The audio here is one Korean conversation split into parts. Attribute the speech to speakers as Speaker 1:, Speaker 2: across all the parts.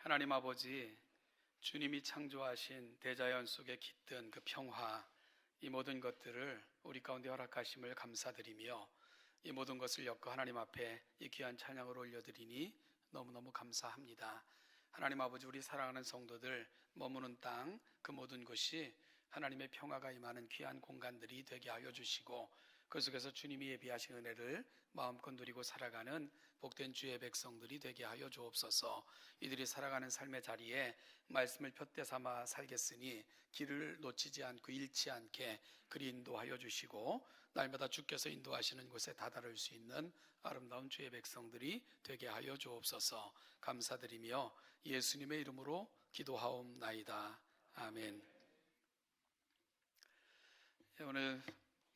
Speaker 1: 하나님 아버지, 주님이 창조하신 대자연 속에 깃든 그 평화, 이 모든 것들을 우리 가운데 허락하심을 감사드리며 이 모든 것을 엮어 하나님 앞에 이 귀한 찬양을 올려드리니 너무너무 감사합니다. 하나님 아버지, 우리 사랑하는 성도들 머무는 땅 그 모든 곳이 하나님의 평화가 임하는 귀한 공간들이 되게 하여 주시고, 그 속에서 주님이 예비하신 은혜를 마음껏 누리고 살아가는 복된 주의 백성들이 되게 하여 주옵소서. 이들이 살아가는 삶의 자리에 말씀을 푯대 삼아 살겠으니 길을 놓치지 않고 잃지 않게 그리 인도하여 주시고, 날마다 주께서 인도하시는 곳에 다다를 수 있는 아름다운 주의 백성들이 되게 하여 주옵소서. 감사드리며 예수님의 이름으로 기도하옵나이다. 아멘. 오늘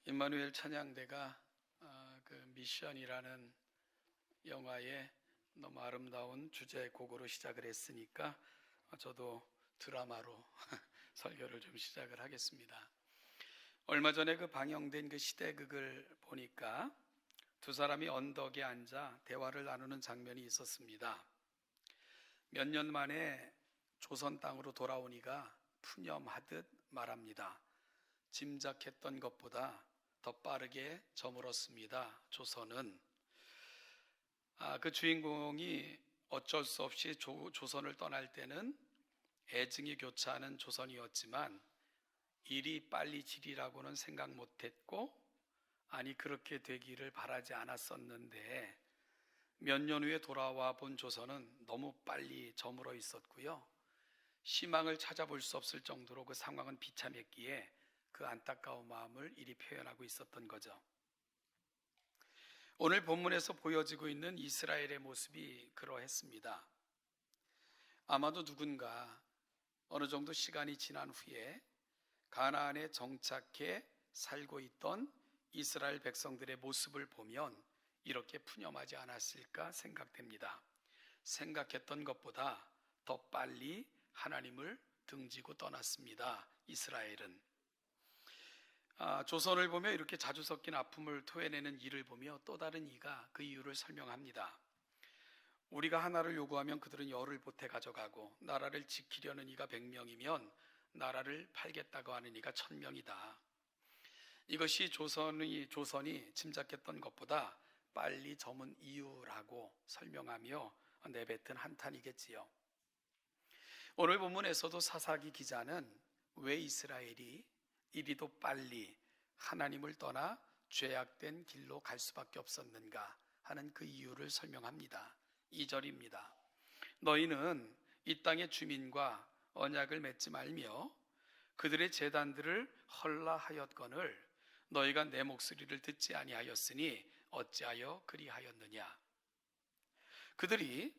Speaker 1: 임마누엘 찬양대가 그 미션이라는 영화의 너무 아름다운 주제곡으로 시작을 했으니까 저도 드라마로 설교를 좀 시작을 하겠습니다. 얼마 전에 그 방영된 그 시대극을 보니까 두 사람이 언덕에 앉아 대화를 나누는 장면이 있었습니다. 몇 년 만에 조선 땅으로 돌아오니가 푸념하듯 말합니다. 짐작했던 것보다 더 빠르게 저물었습니다. 조선은. 그 주인공이 어쩔 수 없이 조선을 떠날 때는 애증이 교차하는 조선이었지만 일이 빨리 지리라고는 생각 못했고, 아니 그렇게 되기를 바라지 않았었는데 몇 년 후에 돌아와 본 조선은 너무 빨리 저물어 있었고요. 희망을 찾아볼 수 없을 정도로 그 상황은 비참했기에 그 안타까운 마음을 이리 표현하고 있었던 거죠. 오늘 본문에서 보여지고 있는 이스라엘의 모습이 그러했습니다. 아마도 누군가 어느 정도 시간이 지난 후에 가나안에 정착해 살고 있던 이스라엘 백성들의 모습을 보면 이렇게 푸념하지 않았을까 생각됩니다. 생각했던 것보다 더 빨리 하나님을 등지고 떠났습니다. 이스라엘은. 조선을 보며 이렇게 자주 섞인 아픔을 토해내는 이를 보며 또 다른 이가 그 이유를 설명합니다. 우리가 하나를 요구하면 그들은 열을 보태 가져가고, 나라를 지키려는 이가 100명이면 나라를 팔겠다고 하는 이가 1000명이다. 이것이 조선이 짐작했던 것보다 빨리 저문 이유라고 설명하며 내뱉은 한탄이겠지요. 오늘 본문에서도 사사기 기자는 왜 이스라엘이 이리도 빨리 하나님을 떠나 죄악된 길로 갈 수밖에 없었는가 하는 그 이유를 설명합니다. 2절입니다. 너희는 이 땅의 주민과 언약을 맺지 말며 그들의 제단들을 헐라하였거늘 너희가 내 목소리를 듣지 아니하였으니 어찌하여 그리하였느냐. 그들이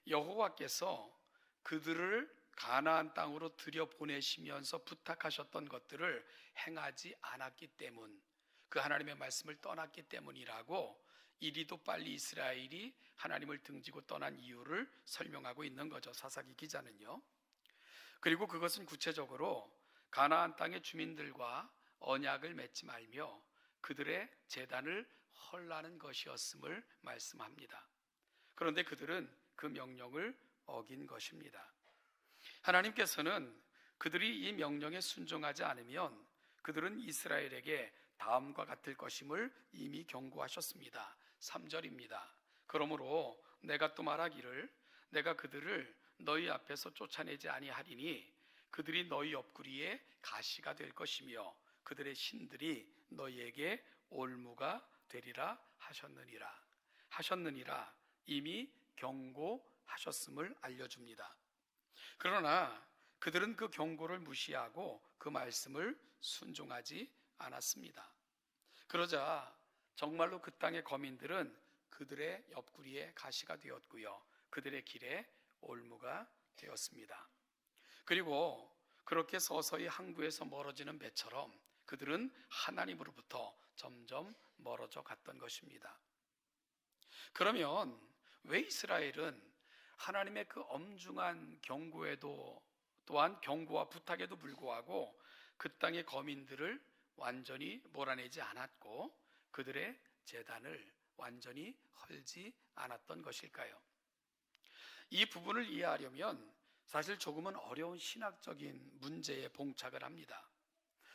Speaker 1: 여호와께서 그들을 가나안 땅으로 들여보내시면서 부탁하셨던 것들을 행하지 않았기 때문, 그 하나님의 말씀을 떠났기 때문이라고 이리도 빨리 이스라엘이 하나님을 등지고 떠난 이유를 설명하고 있는 거죠. 사사기 기자는요. 그리고 그것은 구체적으로 가나안 땅의 주민들과 언약을 맺지 말며 그들의 제단을 헐라는 것이었음을 말씀합니다. 그런데 그들은 그 명령을 어긴 것입니다. 하나님께서는 그들이 이 명령에 순종하지 않으면 그들은 이스라엘에게 다음과 같을 것임을 이미 경고하셨습니다. 3절입니다. 그러므로 내가 또 말하기를 내가 그들을 너희 앞에서 쫓아내지 아니하리니 그들이 너희 옆구리에 가시가 될 것이며 그들의 신들이 너희에게 올무가 되리라 하셨느니라 이미 경고하셨음을 알려줍니다. 그러나 그들은 그 경고를 무시하고 그 말씀을 순종하지 않았습니다. 그러자 정말로 그 땅의 거민들은 그들의 옆구리에 가시가 되었고요, 그들의 길에 올무가 되었습니다. 그리고 그렇게 서서히 항구에서 멀어지는 배처럼 그들은 하나님으로부터 점점 멀어져 갔던 것입니다. 그러면 왜 이스라엘은 하나님의 그 엄중한 경고에도, 또한 경고와 부탁에도 불구하고 그 땅의 거민들을 완전히 몰아내지 않았고 그들의 제단을 완전히 헐지 않았던 것일까요? 이 부분을 이해하려면 사실 조금은 어려운 신학적인 문제에 봉착을 합니다.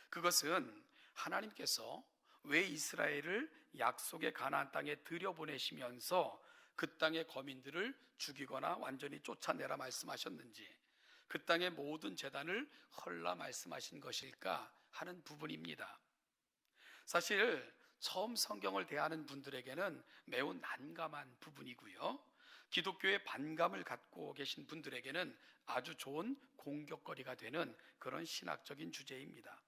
Speaker 1: 그것은 하나님께서 왜 이스라엘을 약속의 가나안 땅에 들여보내시면서 그 땅의 거민들을 죽이거나 완전히 쫓아내라 말씀하셨는지, 그 땅의 모든 재단을 헐라 말씀하신 것일까 하는 부분입니다. 사실 처음 성경을 대하는 분들에게는 매우 난감한 부분이고요, 기독교의 반감을 갖고 계신 분들에게는 아주 좋은 공격거리가 되는 그런 신학적인 주제입니다.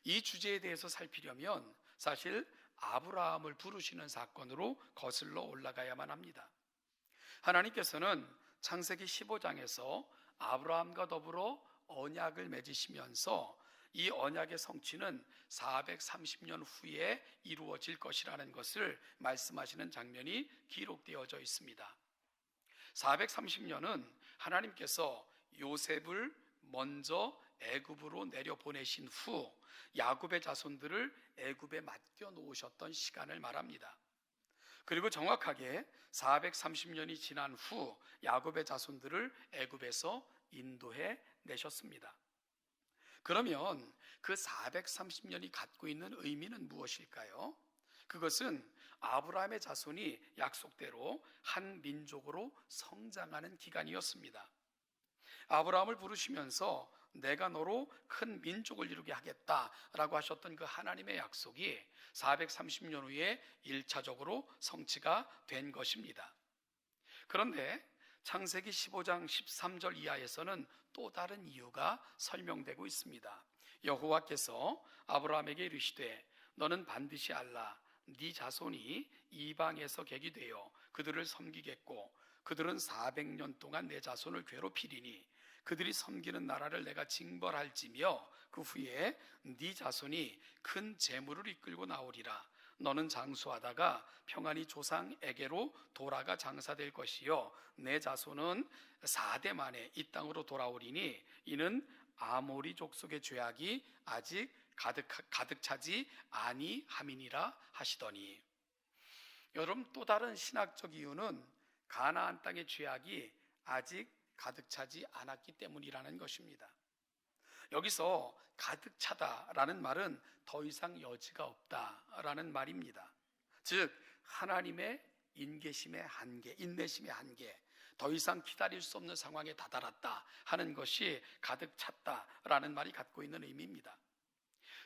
Speaker 1: 이 주제에 대해서 살피려면 사실 아브라함을 부르시는 사건으로 거슬러 올라가야만 합니다. 하나님께서는 창세기 15장에서 아브라함과 더불어 언약을 맺으시면서 이 언약의 성취는 430년 후에 이루어질 것이라는 것을 말씀하시는 장면이 기록되어져 있습니다. 430년은 하나님께서 요셉을 먼저 애굽으로 내려보내신 후 야곱의 자손들을 애굽에 맡겨 놓으셨던 시간을 말합니다. 그리고 정확하게 430년이 지난 후 야곱의 자손들을 애굽에서 인도해 내셨습니다. 그러면 그 430년이 갖고 있는 의미는 무엇일까요? 그것은 아브라함의 자손이 약속대로 한 민족으로 성장하는 기간이었습니다. 아브라함을 부르시면서 내가 너로 큰 민족을 이루게 하겠다라고 하셨던 그 하나님의 약속이 430년 후에 1차적으로 성취가 된 것입니다. 그런데 창세기 15장 13절 이하에서는 또 다른 이유가 설명되고 있습니다. 여호와께서 아브라함에게 이르시되 너는 반드시 알라. 네 자손이 이방에서 객이 되어 그들을 섬기겠고 그들은 400년 동안 내 자손을 괴롭히리니 그들이 섬기는 나라를 내가 징벌할지며 그 후에 네 자손이 큰 재물을 이끌고 나오리라. 너는 장수하다가 평안히 조상에게로 돌아가 장사될 것이요 내 자손은 4대 만에 이 땅으로 돌아오리니 이는 아모리 족속의 죄악이 아직 가득 차지 아니함이니라 하시더니, 여러분 또 다른 신학적 이유는 가나안 땅의 죄악이 아직 가득 차지 않았기 때문이라는 것입니다. 여기서 가득 차다라는 말은 더 이상 여지가 없다라는 말입니다. 즉 하나님의 인계심의 한계, 인내심의 한계, 더 이상 기다릴 수 없는 상황에 다다랐다 하는 것이 가득 찼다라는 말이 갖고 있는 의미입니다.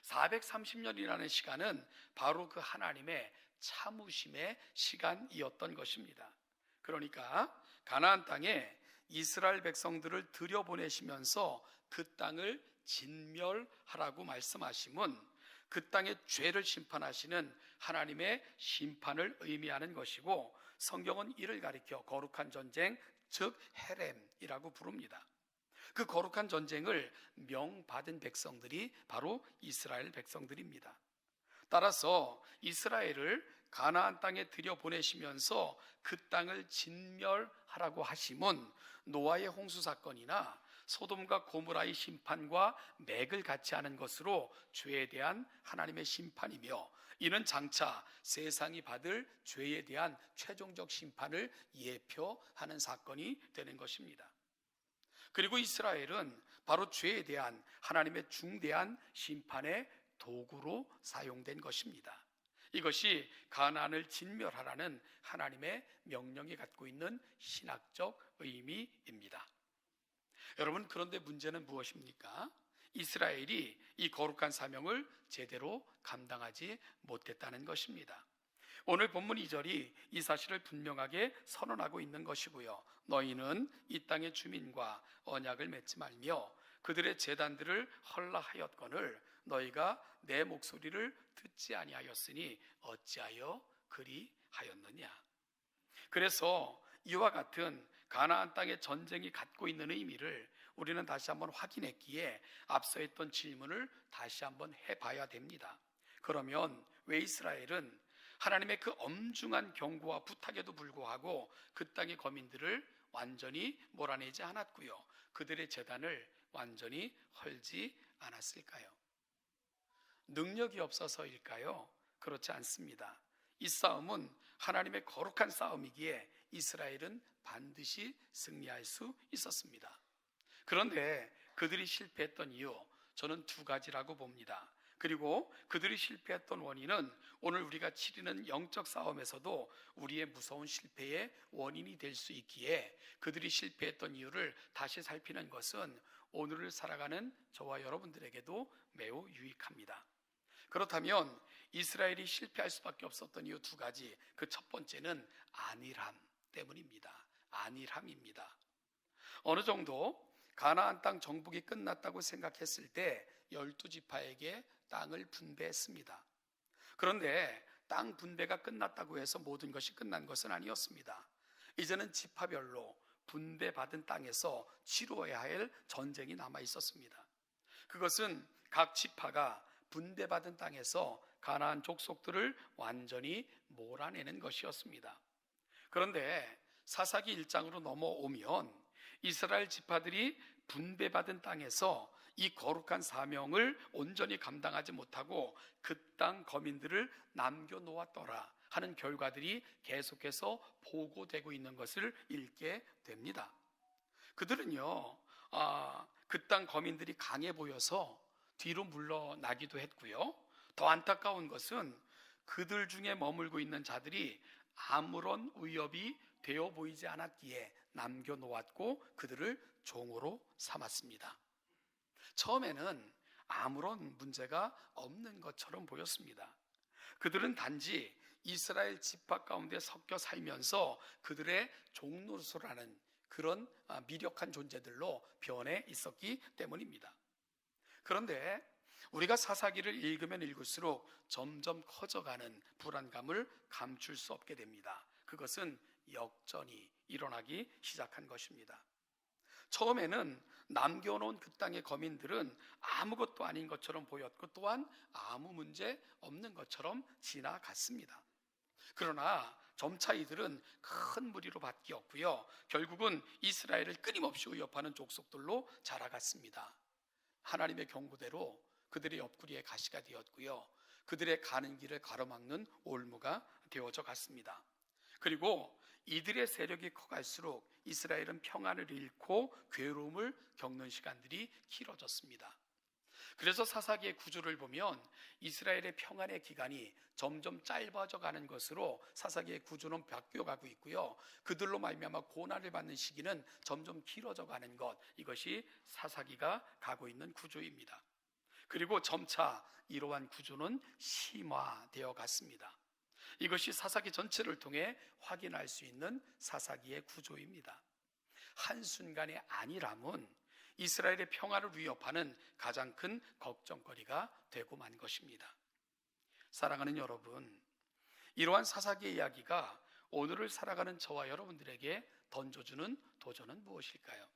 Speaker 1: 430년이라는 시간은 바로 그 하나님의 참으심의 시간이었던 것입니다. 그러니까 가나안 땅에 이스라엘 백성들을 들여보내시면서 그 땅을 진멸하라고 말씀하심은 그 땅의 죄를 심판하시는 하나님의 심판을 의미하는 것이고, 성경은 이를 가리켜 거룩한 전쟁, 즉 헤렘이라고 부릅니다. 그 거룩한 전쟁을 명받은 백성들이 바로 이스라엘 백성들입니다. 따라서 이스라엘을 가나안 땅에 들여보내시면서 그 땅을 진멸하라고 하심은 노아의 홍수 사건이나 소돔과 고모라의 심판과 맥을 같이 하는 것으로 죄에 대한 하나님의 심판이며, 이는 장차 세상이 받을 죄에 대한 최종적 심판을 예표하는 사건이 되는 것입니다. 그리고 이스라엘은 바로 죄에 대한 하나님의 중대한 심판의 도구로 사용된 것입니다. 이것이 가나안을 진멸하라는 하나님의 명령이 갖고 있는 신학적 의미입니다. 여러분, 그런데 문제는 무엇입니까? 이스라엘이 이 거룩한 사명을 제대로 감당하지 못했다는 것입니다. 오늘 본문 2절이 이 사실을 분명하게 선언하고 있는 것이고요. 너희는 이 땅의 주민과 언약을 맺지 말며 그들의 제단들을 헐라하였거늘 너희가 내 목소리를 듣지 아니하였으니 어찌하여 그리하였느냐. 그래서 이와 같은 가나안 땅의 전쟁이 갖고 있는 의미를 우리는 다시 한번 확인했기에 앞서 했던 질문을 다시 한번 해봐야 됩니다. 그러면 왜 이스라엘은 하나님의 그 엄중한 경고와 부탁에도 불구하고 그 땅의 거민들을 완전히 몰아내지 않았고요, 그들의 제단을 완전히 헐지 않았을까요? 능력이 없어서일까요? 그렇지 않습니다. 이 싸움은 하나님의 거룩한 싸움이기에 이스라엘은 반드시 승리할 수 있었습니다. 그런데 그들이 실패했던 이유, 저는 두 가지라고 봅니다. 그리고 그들이 실패했던 원인은 오늘 우리가 치르는 영적 싸움에서도 우리의 무서운 실패의 원인이 될 수 있기에 그들이 실패했던 이유를 다시 살피는 것은 오늘을 살아가는 저와 여러분들에게도 매우 유익합니다. 그렇다면 이스라엘이 실패할 수밖에 없었던 이유 두 가지, 그 첫 번째는 안일함 때문입니다. 안일함입니다. 어느 정도 가나안 땅 정복이 끝났다고 생각했을 때 12지파에게 땅을 분배했습니다. 그런데 땅 분배가 끝났다고 해서 모든 것이 끝난 것은 아니었습니다. 이제는 지파별로 분배받은 땅에서 치루어야 할 전쟁이 남아 있었습니다. 그것은 각 지파가 분배받은 땅에서 가나안 족속들을 완전히 몰아내는 것이었습니다. 그런데 사사기 1장으로 넘어오면 이스라엘 지파들이 분배받은 땅에서 이 거룩한 사명을 온전히 감당하지 못하고 그 땅 거민들을 남겨놓았더라 하는 결과들이 계속해서 보고되고 있는 것을 읽게 됩니다. 그들은요, 그 땅 거민들이 강해 보여서 뒤로 물러나기도 했고요. 더 안타까운 것은 그들 중에 머물고 있는 자들이 아무런 위협이 되어 보이지 않았기에 남겨놓았고 그들을 종으로 삼았습니다. 처음에는 아무런 문제가 없는 것처럼 보였습니다. 그들은 단지 이스라엘 지파 가운데 섞여 살면서 그들의 종노릇을 그런 미력한 존재들로 변해 있었기 때문입니다. 그런데 우리가 사사기를 읽으면 읽을수록 점점 커져가는 불안감을 감출 수 없게 됩니다. 그것은 역전이 일어나기 시작한 것입니다. 처음에는 남겨놓은 그 땅의 거민들은 아무것도 아닌 것처럼 보였고 또한 아무 문제 없는 것처럼 지나갔습니다. 그러나 점차 이들은 큰 무리로 바뀌었고요. 결국은 이스라엘을 끊임없이 위협하는 족속들로 자라갔습니다. 하나님의 경고대로 그들의 옆구리에 가시가 되었고요. 그들의 가는 길을 가로막는 올무가 되어져 갔습니다. 그리고 이들의 세력이 커갈수록 이스라엘은 평안을 잃고 괴로움을 겪는 시간들이 길어졌습니다. 그래서 사사기의 구조를 보면 이스라엘의 평안의 기간이 점점 짧아져 가는 것으로 사사기의 구조는 바뀌어가고 있고요. 그들로 말미암아 고난을 받는 시기는 점점 길어져 가는 것, 이것이 사사기가 가고 있는 구조입니다. 그리고 점차 이러한 구조는 심화되어 갔습니다. 이것이 사사기 전체를 통해 확인할 수 있는 사사기의 구조입니다. 한순간의 안일함은 이스라엘의 평화를 위협하는 가장 큰 걱정거리가 되고 만 것입니다. 사랑하는 여러분, 이러한 사사기의 이야기가 오늘을 살아가는 저와 여러분들에게 던져주는 도전은 무엇일까요?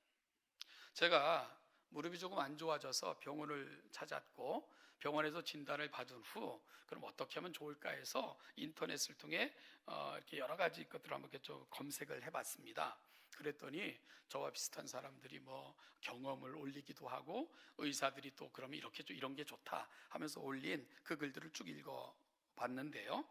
Speaker 1: 제가 무릎이 조금 안 좋아져서 병원을 찾았고 병원에서 진단을 받은 후 그럼 어떻게 하면 좋을까 해서 인터넷을 통해 이렇게 여러 가지 것들을 한번 이렇게 좀 검색을 해봤습니다. 그랬더니 저와 비슷한 사람들이 뭐 경험을 올리기도 하고 의사들이 또 그러면 이렇게 좀 이런 게 좋다 하면서 올린 그 글들을 쭉 읽어봤는데요.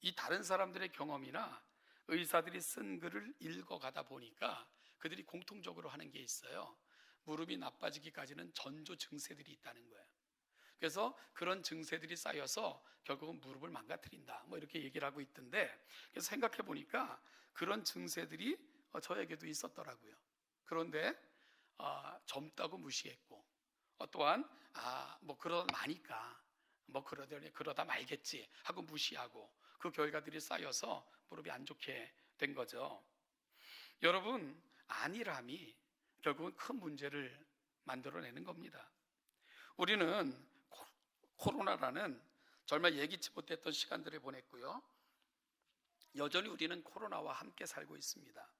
Speaker 1: 이 다른 사람들의 경험이나 의사들이 쓴 글을 읽어가다 보니까 그들이 공통적으로 하는 게 있어요. 무릎이 나빠지기까지는 전조 증세들이 있다는 거예요. 그래서 그런 증세들이 쌓여서 결국은 무릎을 망가뜨린다 뭐 이렇게 얘기를 하고 있던데, 그래서 생각해 보니까 그런 증세들이 저에게도 있었더라고요. 그런데 젊다고 무시했고 또한 뭐 그러다 마니까 뭐 그러다 말겠지 하고 무시하고 그 결과들이 쌓여서 무릎이 안 좋게 된 거죠. 여러분, 안일함이 결국은 큰 문제를 만들어내는 겁니다. 우리는 코로나라는 정말 예기치 못했던 시간들을 보냈고요. 여전히 우리는 코로나와 함께 살고 있습니다.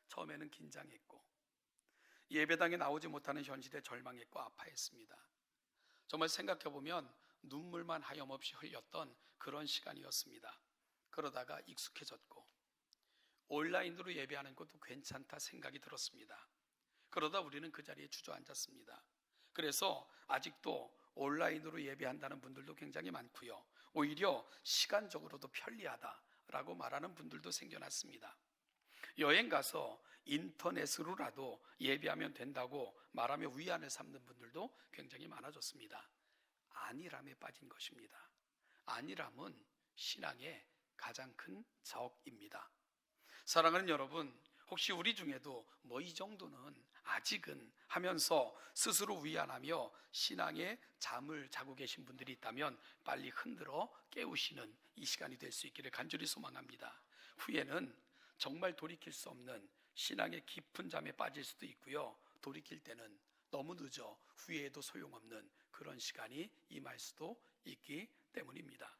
Speaker 1: 처음에는 긴장했고 예배당에 나오지 못하는 현실에 절망했고 아파했습니다. 정말 생각해보면 눈물만 하염없이 흘렸던 그런 시간이었습니다. 그러다가 익숙해졌고 온라인으로 예배하는 것도 괜찮다 생각이 들었습니다. 그러다 우리는 그 자리에 주저앉았습니다. 그래서 아직도 온라인으로 예배한다는 분들도 굉장히 많고요. 오히려 시간적으로도 편리하다라고 말하는 분들도 생겨났습니다. 여행 가서 인터넷으로라도 예배하면 된다고 말하며 위안을 삼는 분들도 굉장히 많아졌습니다. 안일함에 빠진 것입니다. 안일함은 신앙의 가장 큰 적입니다. 사랑하는 여러분, 혹시 우리 중에도 뭐 이 정도는 아직은 하면서 스스로 위안하며 신앙의 잠을 자고 계신 분들이 있다면 빨리 흔들어 깨우시는 이 시간이 될 수 있기를 간절히 소망합니다. 후에는 정말 돌이킬 수 없는 신앙의 깊은 잠에 빠질 수도 있고요, 돌이킬 때는 너무 늦어 후회해도 소용없는 그런 시간이 임할 수도 있기 때문입니다.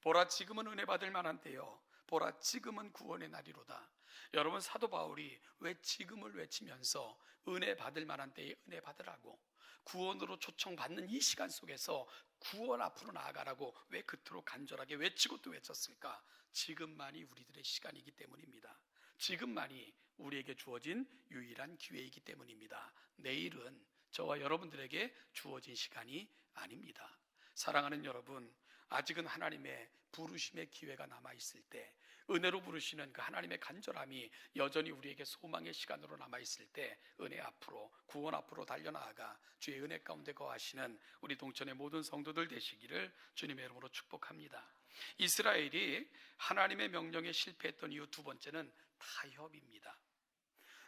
Speaker 1: 보라, 지금은 은혜 받을 만한 때요, 보라, 지금은 구원의 날이로다. 여러분, 사도 바울이 왜 지금을 외치면서 은혜 받을 만한 때에 은혜 받으라고, 구원으로 초청받는 이 시간 속에서 구원 앞으로 나아가라고 왜 그토록 간절하게 외치고 또 외쳤을까? 지금만이 우리들의 시간이기 때문입니다. 지금만이 우리에게 주어진 유일한 기회이기 때문입니다. 내일은 저와 여러분들에게 주어진 시간이 아닙니다. 사랑하는 여러분, 아직은 하나님의 부르심의 기회가 남아있을 때, 은혜로 부르시는 그 하나님의 간절함이 여전히 우리에게 소망의 시간으로 남아있을 때, 은혜 앞으로, 구원 앞으로 달려나아가 주의 은혜 가운데 거하시는 우리 동천의 모든 성도들 되시기를 주님의 이름으로 축복합니다. 이스라엘이 하나님의 명령에 실패했던 이유 두 번째는 타협입니다.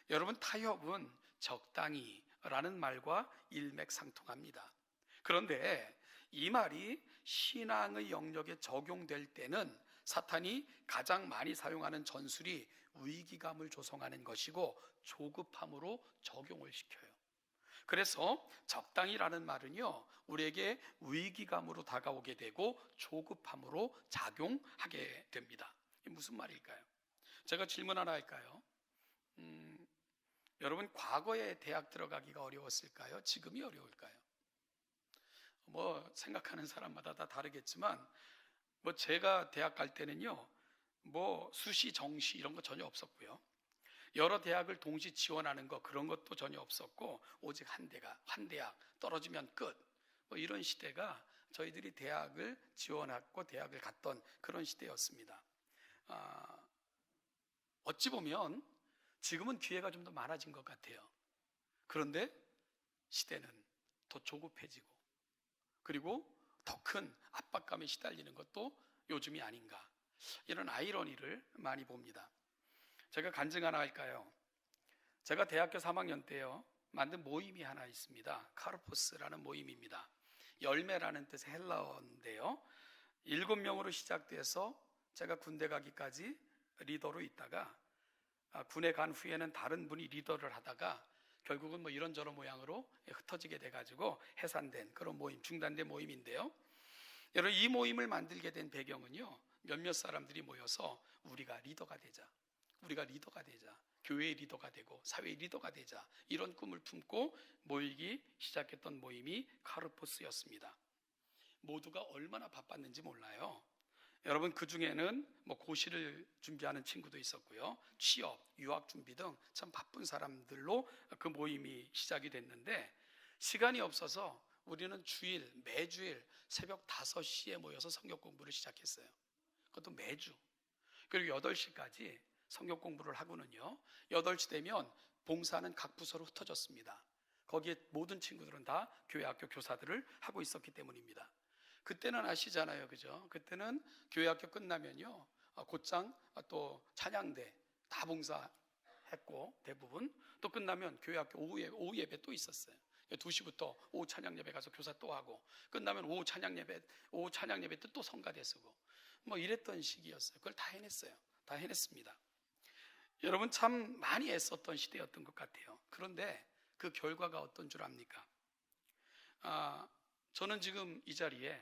Speaker 1: 여러분, 타협은 적당히 라는 말과 일맥상통합니다. 그런데 이 말이 신앙의 영역에 적용될 때는 사탄이 가장 많이 사용하는 전술이 위기감을 조성하는 것이고 조급함으로 적용을 시켜요. 그래서 적당히라는 말은요, 우리에게 위기감으로 다가오게 되고 조급함으로 작용하게 됩니다. 이게 무슨 말일까요? 제가 질문 하나 할까요? 여러분, 과거에 대학 들어가기가 어려웠을까요? 지금이 어려울까요? 뭐 생각하는 사람마다 다 다르겠지만, 뭐 제가 대학 갈 때는요, 뭐 수시, 정시 이런 거 전혀 없었고요, 여러 대학을 동시 지원하는 거 그런 것도 전혀 없었고, 오직 한 대학 떨어지면 끝, 뭐 이런 시대가 저희들이 대학을 지원하고 대학을 갔던 그런 시대였습니다. 어찌 보면 지금은 기회가 좀 더 많아진 것 같아요. 그런데 시대는 더 조급해지고, 그리고 더 큰 압박감에 시달리는 것도 요즘이 아닌가, 이런 아이러니를 많이 봅니다. 제가 간증 하나 할까요? 제가 대학교 3학년 때요, 만든 모임이 하나 있습니다. 카르포스라는 모임입니다. 열매라는 뜻의 헬라어인데요, 7명으로 시작돼서 제가 군대 가기까지 리더로 있다가, 군에 간 후에는 다른 분이 리더를 하다가 결국은 뭐 이런저런 모양으로 흩어지게 돼가지고 해산된 그런 모임, 중단된 모임인데요, 여러분, 이 모임을 만들게 된 배경은요, 몇몇 사람들이 모여서 우리가 리더가 되자, 교회의 리더가 되고 사회의 리더가 되자, 이런 꿈을 품고 모이기 시작했던 모임이 카르포스였습니다. 모두가 얼마나 바빴는지 몰라요. 여러분, 그 중에는 뭐 고시를 준비하는 친구도 있었고요, 취업, 유학 준비 등 참 바쁜 사람들로 그 모임이 시작이 됐는데, 시간이 없어서 우리는 매주일 새벽 5시에 모여서 성경 공부를 시작했어요. 그것도 매주. 그리고 8시까지 성경 공부를 하고는요, 8시 되면 봉사는 각 부서로 흩어졌습니다. 거기에 모든 친구들은 다 교회 학교 교사들을 하고 있었기 때문입니다. 그때는 아시잖아요, 그죠? 그때는 교회 학교 끝나면요, 곧장 또 찬양대 다 봉사했고, 대부분 또 끝나면 교회 학교 오후 예배 또 있었어요. 2시부터 오후 찬양 예배 가서 교사 또 하고, 끝나면 오후 찬양 예배 때 또 성가대 쓰고, 뭐 이랬던 시기였어요. 그걸 다 해냈습니다. 여러분, 참 많이 애썼던 시대였던 것 같아요. 그런데 그 결과가 어떤 줄 압니까? 저는 지금 이 자리에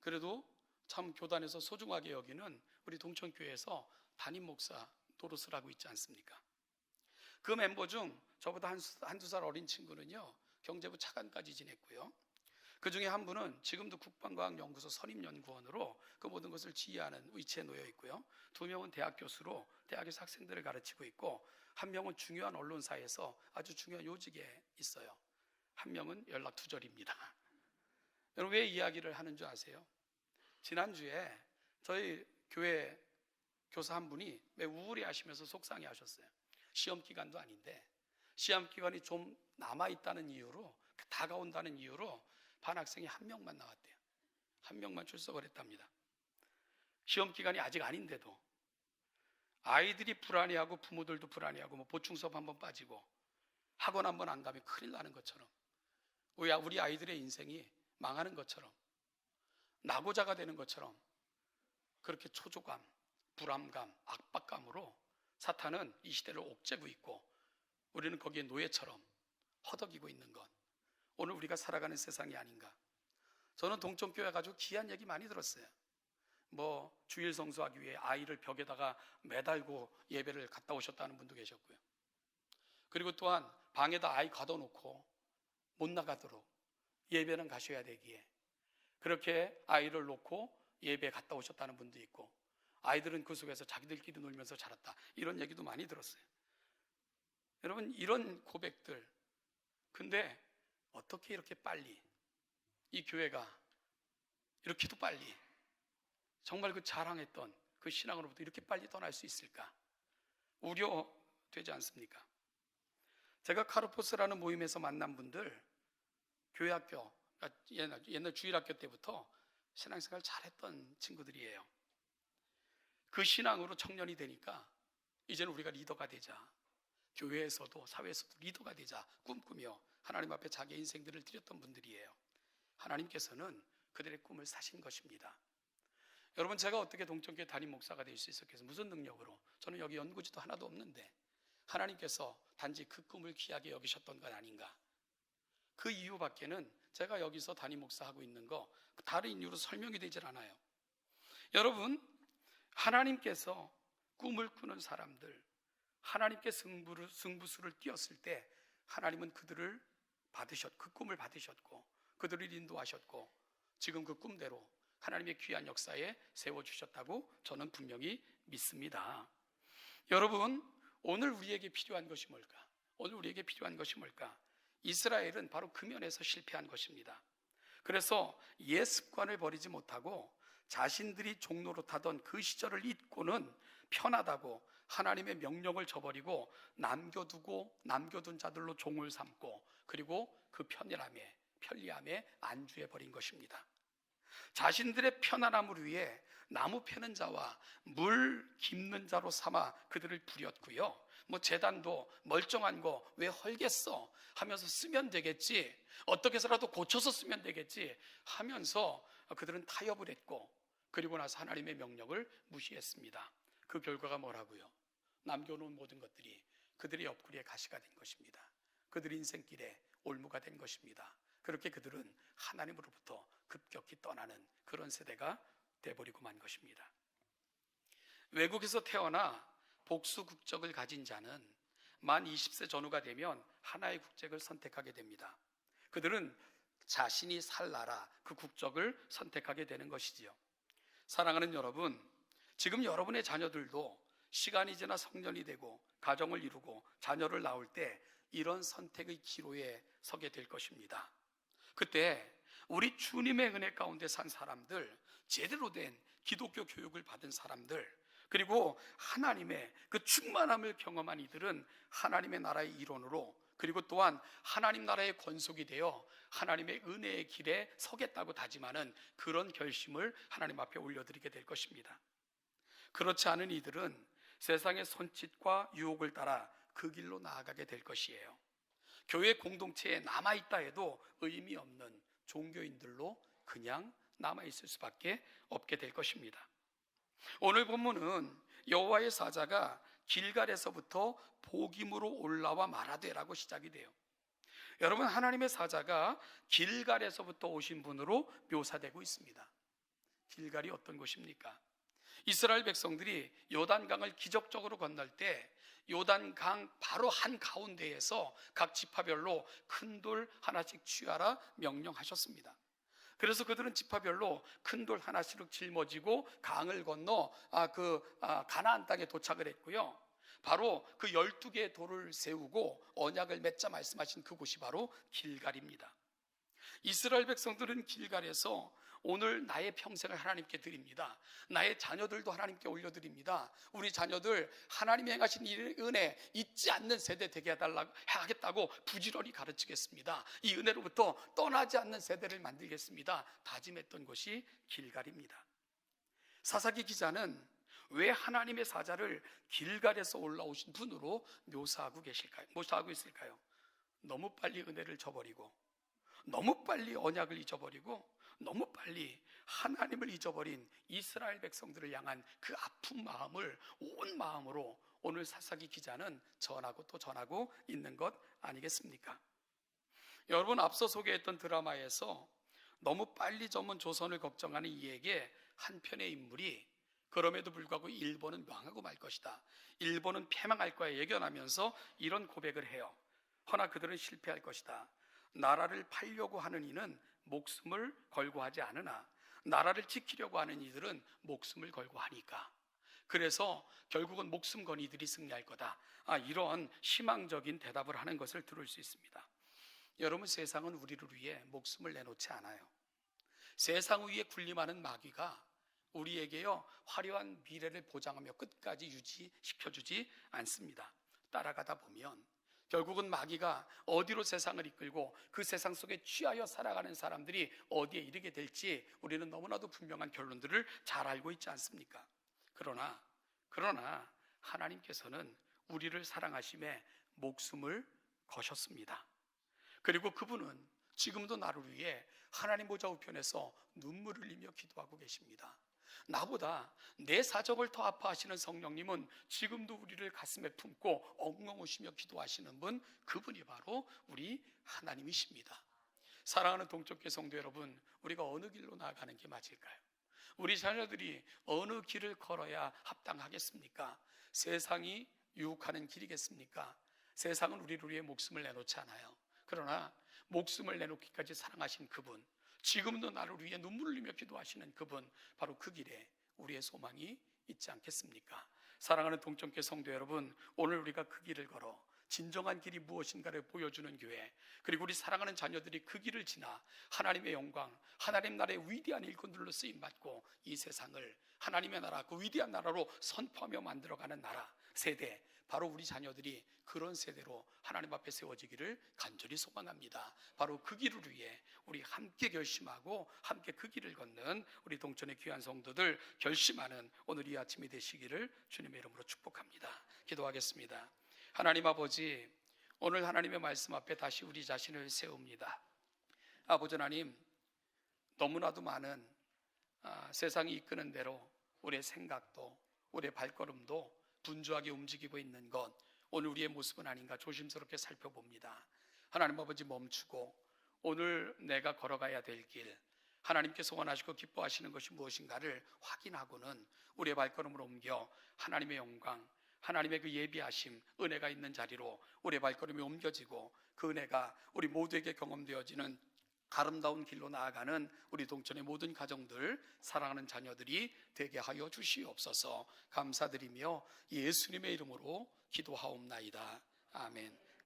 Speaker 1: 그래도 참 교단에서 소중하게 여기는 우리 동천교회에서 담임 목사 노릇을 하고 있지 않습니까? 그 멤버 중 저보다 한두 살 어린 친구는요, 경제부 차관까지 지냈고요, 그 중에 한 분은 지금도 국방과학연구소 선임연구원으로 그 모든 것을 지휘하는 위치에 놓여 있고요, 2명은 대학 교수로 대학에서 학생들을 가르치고 있고, 1명은 중요한 언론사에서 아주 중요한 요직에 있어요. 1명은 연락 두절입니다. 여러분, 왜 이야기를 하는 줄 아세요? 지난주에 저희 교회 교사 한 분이 왜 우울해 하시면서 속상해 하셨어요. 시험 기간도 아닌데 시험 기간이 좀 남아있다는 이유로, 다가온다는 이유로 반 학생이 한 명만 나왔대요. 한 명만 출석을 했답니다. 시험 기간이 아직 아닌데도 아이들이 불안해하고 부모들도 불안해하고 뭐 보충 수업 한번 빠지고 학원 한번 안 가면 큰일 나는 것처럼, 우리 아이들의 인생이 망하는 것처럼, 낙오자가 되는 것처럼 그렇게 초조감, 불안감, 압박감으로 사탄은 이 시대를 옥죄고 있고 우리는 거기에 노예처럼 허덕이고 있는 것, 오늘 우리가 살아가는 세상이 아닌가. 저는 동천교회 가지고 귀한 얘기 많이 들었어요. 뭐 주일 성수하기 위해 아이를 벽에다가 매달고 예배를 갔다 오셨다는 분도 계셨고요. 그리고 또한 방에다 아이 가둬놓고 못 나가도록 예배는 가셔야 되기에 그렇게 아이를 놓고 예배에 갔다 오셨다는 분도 있고, 아이들은 그 속에서 자기들끼리 놀면서 자랐다, 이런 얘기도 많이 들었어요. 여러분, 이런 고백들, 근데 어떻게 이렇게 빨리 이 교회가 이렇게도 빨리 정말 그 자랑했던 그 신앙으로부터 이렇게 빨리 떠날 수 있을까? 우려되지 않습니까? 제가 카르포스라는 모임에서 만난 분들, 교회학교, 옛날 주일학교 때부터 신앙생활 잘했던 친구들이에요. 그 신앙으로 청년이 되니까 이제는 우리가 리더가 되자, 교회에서도 사회에서도 리더가 되자 꿈꾸며 하나님 앞에 자기 인생들을 드렸던 분들이에요. 하나님께서는 그들의 꿈을 사신 것입니다. 여러분, 제가 어떻게 동천교회 담임 목사가 될 수 있었겠어요? 무슨 능력으로? 저는 여기 연구지도 하나도 없는데 하나님께서 단지 그 꿈을 귀하게 여기셨던 건 아닌가? 그 이유밖에는 제가 여기서 담임 목사하고 있는 거 다른 이유로 설명이 되질 않아요. 여러분, 하나님께서 꿈을 꾸는 사람들, 하나님께 승부수를 띄었을 때 하나님은 그들을 그 꿈을 받으셨고 그들을 인도하셨고 지금 그 꿈대로 하나님의 귀한 역사에 세워주셨다고 저는 분명히 믿습니다. 여러분, 오늘 우리에게 필요한 것이 뭘까? 오늘 우리에게 필요한 것이 뭘까? 이스라엘은 바로 그 면에서 실패한 것입니다. 그래서 옛 습관을 버리지 못하고 자신들이 종로로 타던 그 시절을 잊고는 편하다고 하나님의 명령을 저버리고 남겨둔 자들로 종을 삼고 그리고 그 편리함에 안주해버린 것입니다. 자신들의 편안함을 위해 나무 패는 자와 물 깁는 자로 삼아 그들을 부렸고요. 뭐 제단도 멀쩡한 거 왜 헐겠어 하면서 쓰면 되겠지, 어떻게 해서라도 고쳐서 쓰면 되겠지 하면서 그들은 타협을 했고, 그리고 나서 하나님의 명령을 무시했습니다. 그 결과가 뭐라고요? 남겨놓은 모든 것들이 그들의 옆구리에 가시가 된 것입니다. 그들의 인생길에 올무가 된 것입니다. 그렇게 그들은 하나님으로부터 급격히 떠나는 그런 세대가 돼버리고 만 것입니다. 외국에서 태어나 복수 국적을 가진 자는 만 20세 전후가 되면 하나의 국적을 선택하게 됩니다. 그들은 자신이 살 나라 그 국적을 선택하게 되는 것이지요. 사랑하는 여러분, 지금 여러분의 자녀들도 시간이 지나 성년이 되고 가정을 이루고 자녀를 낳을 때 이런 선택의 기로에 서게 될 것입니다. 그때 우리 주님의 은혜 가운데 산 사람들, 제대로 된 기독교 교육을 받은 사람들, 그리고 하나님의 그 충만함을 경험한 이들은 하나님의 나라의 일원으로, 그리고 또한 하나님 나라의 권속이 되어 하나님의 은혜의 길에 서겠다고 다짐하는 그런 결심을 하나님 앞에 올려드리게 될 것입니다. 그렇지 않은 이들은 세상의 손짓과 유혹을 따라 그 길로 나아가게 될 것이에요. 교회 공동체에 남아있다 해도 의미 없는 종교인들로 그냥 남아있을 수밖에 없게 될 것입니다. 오늘 본문은 여호와의 사자가 길갈에서부터 복임으로 올라와 말하되라고 시작이 돼요. 여러분, 하나님의 사자가 길갈에서부터 오신 분으로 묘사되고 있습니다. 길갈이 어떤 곳입니까? 이스라엘 백성들이 요단강을 기적적으로 건널 때 요단강 바로 한가운데에서 각 지파별로 큰 돌 하나씩 취하라 명령하셨습니다. 그래서 그들은 지파별로 큰 돌 하나씩 짊어지고 강을 건너 가나안 땅에 도착을 했고요. 바로 그 12개의 돌을 세우고 언약을 맺자 말씀하신 그곳이 바로 길갈입니다. 이스라엘 백성들은 길갈에서 오늘 나의 평생을 하나님께 드립니다. 나의 자녀들도 하나님께 올려드립니다. 우리 자녀들 하나님이 행하신 이 은혜 잊지 않는 세대 되게 하겠다고 부지런히 가르치겠습니다. 이 은혜로부터 떠나지 않는 세대를 만들겠습니다. 다짐했던 것이 길갈입니다. 사사기 기자는 왜 하나님의 사자를 길갈에서 올라오신 분으로 묘사하고 있을까요? 너무 빨리 은혜를 저버리고, 너무 빨리 언약을 잊어버리고, 너무 빨리 하나님을 잊어버린 이스라엘 백성들을 향한 그 아픈 마음을 온 마음으로 오늘 사사기 기자는 전하고 또 전하고 있는 것 아니겠습니까? 여러분, 앞서 소개했던 드라마에서 너무 빨리 저문 조선을 걱정하는 이에게 한편의 인물이 그럼에도 불구하고 일본은 망하고 말 것이다, 일본은 패망할 거야 예견하면서 이런 고백을 해요. 허나 그들은 실패할 것이다. 나라를 팔려고 하는 이는 목숨을 걸고 하지 않으나 나라를 지키려고 하는 이들은 목숨을 걸고 하니까, 그래서 결국은 목숨 건 이들이 승리할 거다. 이런 희망적인 대답을 하는 것을 들을 수 있습니다. 여러분, 세상은 우리를 위해 목숨을 내놓지 않아요. 세상 위에 군림하는 마귀가 우리에게요 화려한 미래를 보장하며 끝까지 유지시켜주지 않습니다. 따라가다 보면 결국은 마귀가 어디로 세상을 이끌고 그 세상 속에 취하여 살아가는 사람들이 어디에 이르게 될지 우리는 너무나도 분명한 결론들을 잘 알고 있지 않습니까? 그러나 하나님께서는 우리를 사랑하심에 목숨을 거셨습니다. 그리고 그분은 지금도 나를 위해 하나님 보좌 우편에서 눈물을 흘리며 기도하고 계십니다. 나보다 내 사정을 더 아파하시는 성령님은 지금도 우리를 가슴에 품고 엉엉 우시며 기도하시는 분, 그분이 바로 우리 하나님이십니다. 사랑하는 동쪽교회 성도 여러분, 우리가 어느 길로 나아가는 게 맞을까요? 우리 자녀들이 어느 길을 걸어야 합당하겠습니까? 세상이 유혹하는 길이겠습니까? 세상은 우리를 위해 목숨을 내놓지 않아요. 그러나 목숨을 내놓기까지 사랑하신 그분, 지금도 나를 위해 눈물을 흘리며 기도하시는 그분, 바로 그 길에 우리의 소망이 있지 않겠습니까? 사랑하는 동정교회 성도 여러분, 오늘 우리가 그 길을 걸어 진정한 길이 무엇인가를 보여주는 교회, 그리고 우리 사랑하는 자녀들이 그 길을 지나 하나님의 영광, 하나님 나라의 위대한 일꾼들로 쓰임받고 이 세상을 하나님의 나라, 그 위대한 나라로 선포하며 만들어가는 나라, 세대, 바로 우리 자녀들이 그런 세대로 하나님 앞에 세워지기를 간절히 소망합니다. 바로 그 길을 위해 우리 함께 결심하고 함께 그 길을 걷는 우리 동천의 귀한 성도들 결심하는 오늘 이 아침이 되시기를 주님의 이름으로 축복합니다. 기도하겠습니다. 하나님 아버지, 오늘 하나님의 말씀 앞에 다시 우리 자신을 세웁니다. 아버지 하나님, 너무나도 많은 세상이 이끄는 대로 우리의 생각도 우리의 발걸음도 분주하게 움직이고 있는 것, 오늘 우리의 모습은 아닌가 조심스럽게 살펴봅니다. 하나님 아버지, 멈추고 오늘 내가 걸어가야 될 길, 하나님께서 원하시고 기뻐하시는 것이 무엇인가를 확인하고는 우리의 발걸음을 옮겨 하나님의 영광, 하나님의 그 예비하심, 은혜가 있는 자리로 우리의 발걸음이 옮겨지고 그 은혜가 우리 모두에게 경험되어지는 아름다운 길로 나아가는 우리 동천의 모든 가정들, 사랑하는 자녀들이 되게 하여 주시옵소서. 감사드리며 예수님의 이름으로 기도하옵나이다. 아멘.